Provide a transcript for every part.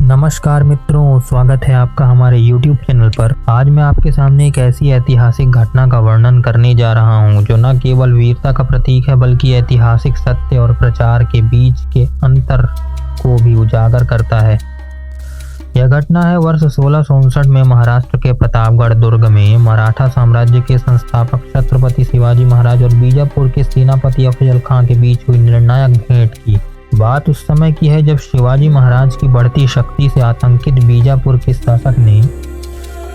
नमस्कार मित्रों, स्वागत है आपका हमारे YouTube चैनल पर। आज मैं आपके सामने एक ऐसी ऐतिहासिक घटना का वर्णन करने जा रहा हूं जो न केवल वीरता का प्रतीक है बल्कि ऐतिहासिक सत्य और प्रचार के बीच के अंतर को भी उजागर करता है। यह घटना है वर्ष 1659 में महाराष्ट्र के प्रतापगढ़ दुर्ग में मराठा साम्राज्य के संस्थापक छत्रपति शिवाजी महाराज और बीजापुर के सेनापति अफजल खां के बीच हुई निर्णायक भेंट की। बात उस समय की है जब शिवाजी महाराज की बढ़ती शक्ति से आतंकित बीजापुर के शासक ने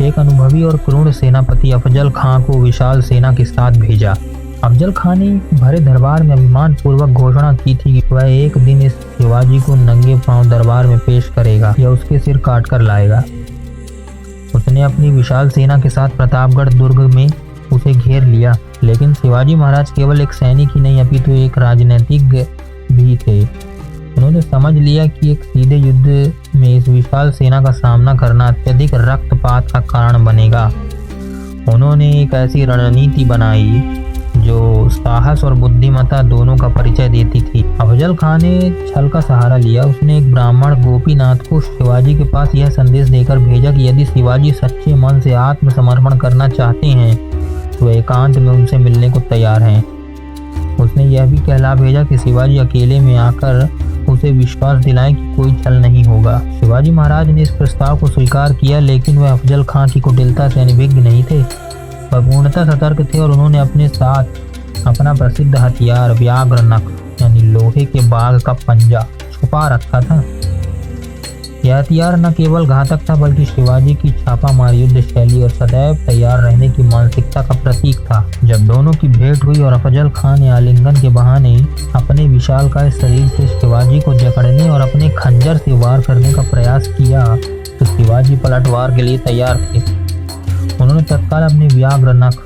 एक अनुभवी और क्रूर सेनापति अफजल खां को विशाल सेना के साथ भेजा। अफजल खां ने भरे दरबार में अभिमान पूर्वक घोषणा की थी कि वह एक दिन इस शिवाजी को नंगे पांव दरबार में पेश करेगा या उसके सिर काट कर लाएगा। उसने अपनी विशाल सेना के साथ प्रतापगढ़ दुर्ग में उसे घेर लिया, लेकिन शिवाजी महाराज केवल एक सैनिक ही नहीं अपितु एक राजनीतिज्ञ भी थे। उन्होंने समझ लिया कि एक सीधे युद्ध में इस विशाल सेना का सामना करना अत्यधिक रक्तपात का कारण बनेगा। उन्होंने एक ऐसी रणनीति बनाई जो साहस और बुद्धिमत्ता दोनों का परिचय देती थी। अफजल खां ने छल का सहारा लिया। उसने एक ब्राह्मण गोपीनाथ को शिवाजी के पास यह संदेश देकर भेजा कि यदि शिवाजी सच्चे मन से आत्मसमर्पण करना चाहते हैं तो एकांत में उनसे मिलने को तैयार हैं। उसने यह भी कहला भेजा कि शिवाजी अकेले में आकर उसे विश्वास दिलाएं कि कोई छल नहीं होगा। शिवाजी महाराज ने इस प्रस्ताव को स्वीकार किया, लेकिन वह अफजल खां की कुटिलता से अनभिज्ञ नहीं थे। वह पूर्णतः सतर्क थे और उन्होंने अपने साथ अपना प्रसिद्ध हथियार व्याघ्र नख यानी लोहे के बाघ का पंजा छुपा रखा था। यह हथियार न केवल घातक था बल्कि शिवाजी की छापामार युद्ध शैली और सदैव तैयार रहने की मानसिकता का प्रतीक था। जब दोनों की भेंट हुई और अफजल खां ने आलिंगन के बहाने अपने विशालकाय शरीर से शिवाजी को जकड़ने और अपने खंजर से वार करने का प्रयास किया तो शिवाजी पलटवार के लिए तैयार थे। उन्होंने तत्काल अपने व्याघ्र नख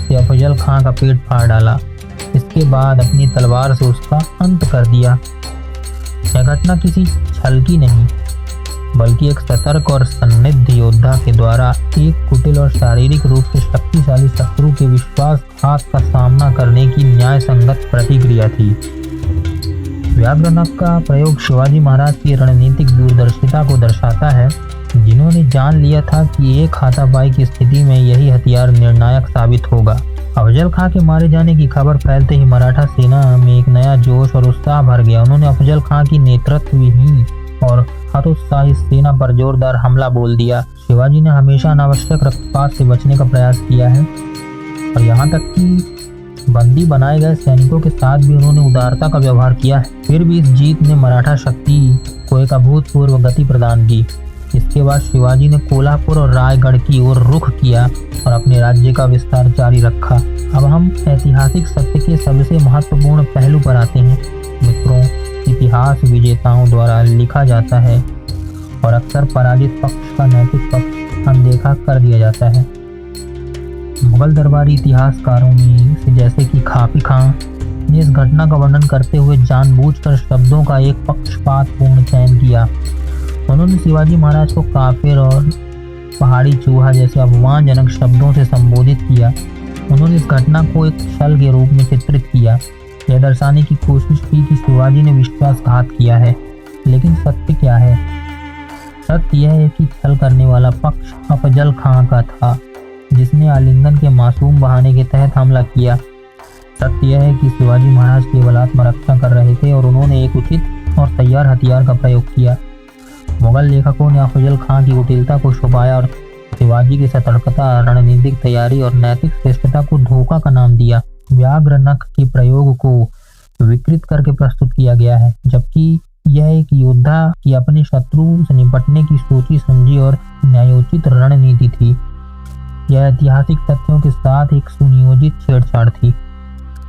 से अफजल खां का पेट फाड़ डाला। इसके बाद अपनी तलवार से उसका अंत कर दिया। यह घटना किसी छल की नहीं बल्कि एक सतर्क और सन्निध योद्धा के द्वारा एक कुटिल और शारीरिक रूप से शक्तिशाली शत्रु के विश्वासघात का सामना करने की न्याय संगत प्रतिक्रिया थी। व्याघ्र नख का प्रयोग शिवाजी महाराज की रणनीतिक दूरदर्शिता को दर्शाता है, जिन्होंने जान लिया था कि एक हाथापाई की स्थिति में यही हथियार निर्णायक साबित होगा। अफजल खां के मारे जाने की खबर फैलते ही मराठा सेना में एक नया जोश और उत्साह भर गया। उन्होंने अफजल खां की नेतृत्वहीन और हतोत्साहित सेना पर जोरदार हमला बोल दिया। शिवाजी ने हमेशा अनावश्यक रक्तपात से बचने का प्रयास किया है और यहाँ तक कि बंदी बनाए गए सैनिकों के साथ भी उन्होंने उदारता का व्यवहार किया है। फिर भी इस जीत ने मराठा शक्ति को एक अभूतपूर्व गति प्रदान की। इसके बाद शिवाजी ने कोल्हापुर और रायगढ़ की ओर रुख किया और अपने राज्य का विस्तार जारी रखा। अब हम ऐतिहासिक सत्य के सबसे महत्वपूर्ण पहलू पर आते हैं। मित्रों, इतिहास विजेताओं द्वारा लिखा जाता है और अक्सर पराजित पक्ष का नैतिक पक्ष अनदेखा कर दिया जाता है। मुगल दरबारी इतिहासकारों में से जैसे कि खाफी खां ने इस घटना का वर्णन करते हुए जानबूझकर शब्दों का एक पक्षपातपूर्ण चयन किया। उन्होंने शिवाजी महाराज को काफिर और पहाड़ी चूहा जैसे अपमानजनक शब्दों से संबोधित किया। उन्होंने इस घटना को एक छल के रूप में चित्रित किया, यह दर्शाने की कोशिश की कि शिवाजी ने विश्वासघात किया है। लेकिन सत्य क्या है? सत्य यह है कि छल करने वाला पक्ष अफजल खां का था, जिसने आलिंगन के मासूम बहाने के तहत हमला किया। सत्य यह है कि शिवाजी महाराज केवल आत्मरक्षा कर रहे थे और उन्होंने एक उचित और तैयार हथियार का प्रयोग किया। मुगल लेखकों ने अफजल खां की कुटिलता को छुपाया और शिवाजी की सतर्कता, रणनीतिक तैयारी और नैतिक श्रेष्ठता को धोखा का नाम दिया। व्याघ्र नख के प्रयोग को विकृत करके प्रस्तुत किया गया है, जबकि यह एक योद्धा की अपने शत्रु से निपटने की सोची समझी और न्यायोचित रणनीति थी। यह ऐतिहासिक तथ्यों के साथ एक सुनियोजित छेड़छाड़ थी,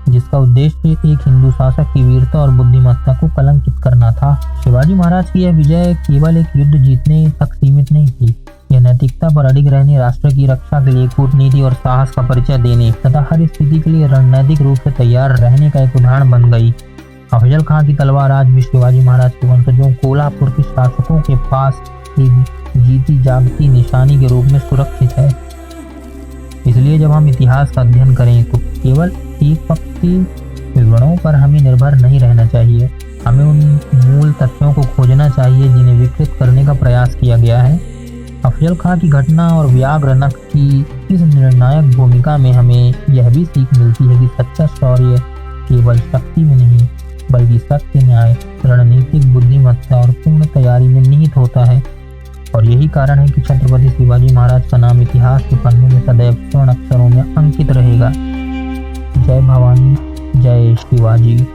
जिसका उद्देश्य एक हिंदू शासक की वीरता और बुद्धिमत्ता को कलंकित करना था। शिवाजी महाराज की यह विजय केवल एक युद्ध जीतने तक सीमित नहीं थी। यह नैतिकता पर अडिग रहने, राष्ट्र की रक्षा के लिए कूटनीति और साहस का परिचय देने तथा हर स्थिति के लिए रणनीतिक रूप से तैयार रहने का एक उदाहरण बन गई। अफजल खां की तलवार आज भी शिवाजी महाराज के वंशजों कोल्हापुर के शासकों के पास एक जीती जागती निशानी के रूप में सुरक्षित है। इसलिए जब हम इतिहास का अध्ययन करें तो केवल एक पक्ष के विवरणों पर हमें निर्भर नहीं रहना चाहिए। हमें उन मूल तथ्यों को खोजना चाहिए जिन्हें विकृत करने का प्रयास प्रयास किया गया है। अफजल खां की घटना और व्याघ्र नख की इस निर्णायक भूमिका में हमें यह भी सीख मिलती है कि सच्चा शौर्य केवल शक्ति में नहीं बल्कि सत्य, न्याय, रणनीतिक बुद्धिमत्ता और पूर्ण तैयारी में निहित होता है। और यही कारण है कि छत्रपति शिवाजी महाराज का नाम इतिहास के पन्नों में सदैव स्वर्ण अक्षरों में अंकित रहेगा। जय भवानी, जय शिवाजी।